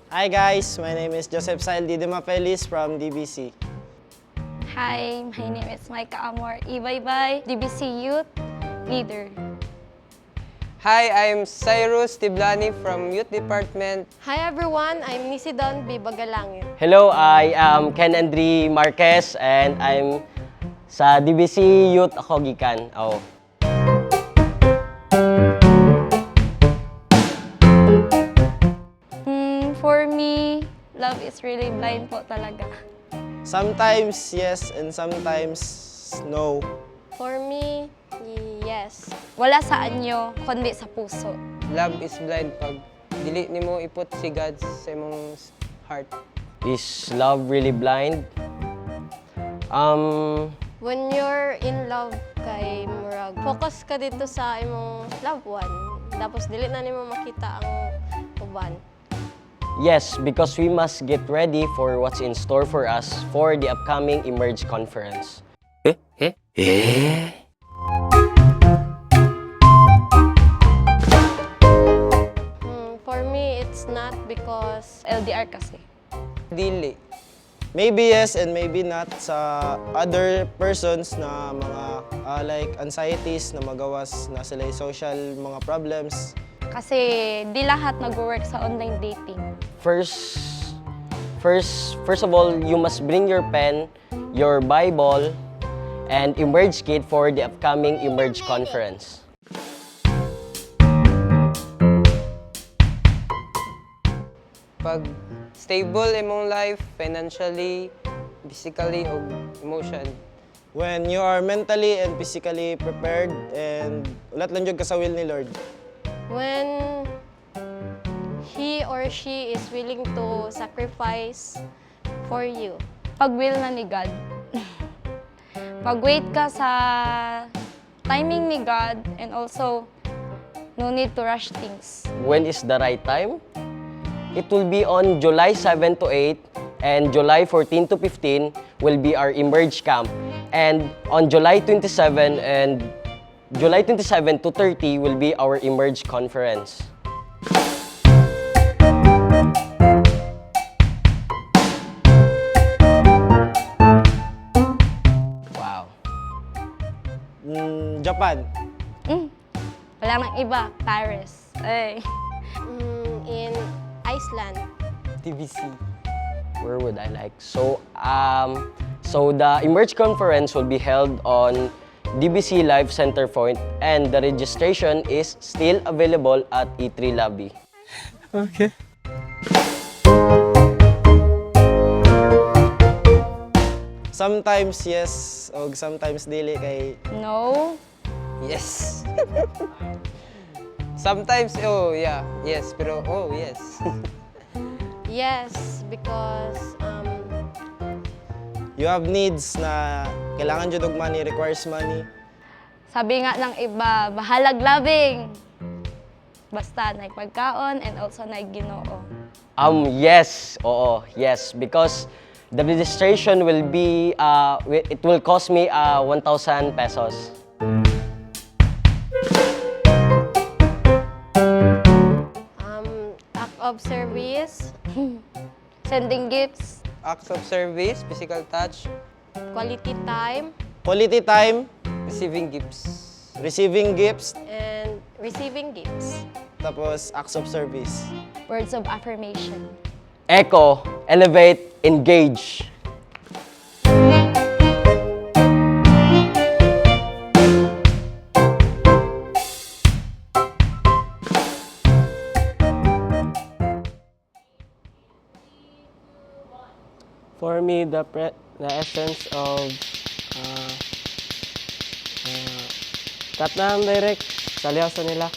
Hi guys, my name is Joseph Sail Didimapelis from DBC. Hi, my name is Micah Amor Ibaybay, DBC Youth Leader. Hi, I'm Cyrus Tiblani from Youth Department. Hi everyone, I'm Nisidon B. Bagalangin. Hello, I am Ken Andre Marquez and I'm sa DBC Youth ako gikan. Oh. For me, love is really blind po talaga. Sometimes yes and sometimes no. For me, yes. Wala sa anyo, kundi sa puso. Love is blind pag dili nimo iput si God sa imong heart. Is love really blind? When you're in love kay murag, focus ka dito sa imong loved one. Tapos dili na nimo makita ang uban. Yes, because we must get ready for what's in store for us for the upcoming Emerge Conference. For me, it's not because LDR kasi. Dili. Maybe yes and maybe not sa other persons na mga like anxieties na magawas na sila yung social mga problems. Kasi di lahat nag-work sa online dating. First of all, you must bring your pen, your Bible, and Emerge kit for the upcoming Emerge Conference. Pag stable imong life, financially, physically, o emotion. When you are mentally and physically prepared and ulat lang jud ka sa will ni Lord. when he or she is willing to sacrifice for you. Pag will na ni God. Pag-wait ka sa timing ni God and also no need to rush things. When is the right time? It will be on July 7 to 8 and July 14 to 15 will be our Emerge Camp. And on July 27 and July 27 to 30 will be our Emerge Conference. Wow. Japan. Wala nang iba, Paris. Ay. In Iceland. TVC. Where would I like? So the Emerge Conference will be held on DBC Live Center Point and the registration is still available at E3 Lobby. Okay. Sometimes yes o sometimes dili kay No. Yes. Sometimes, oh yeah, yes, pero oh yes. Yes, because you have needs na kailangan jud og money, requires money. Sabi nga ng iba, bahalag labing. Basta nagpagkaon and also nagginoo. Yes, oo, yes, because the registration will be, it will cost me 1,000 pesos. act of service, Sending gifts. Acts of service, physical touch, quality time, Quality time, receiving gifts. receiving gifts, and receiving gifts. tapos acts of service. Words of affirmation. Echo, elevate, engage. For me, the essence of cut na ang direct sa lihaw sa nila.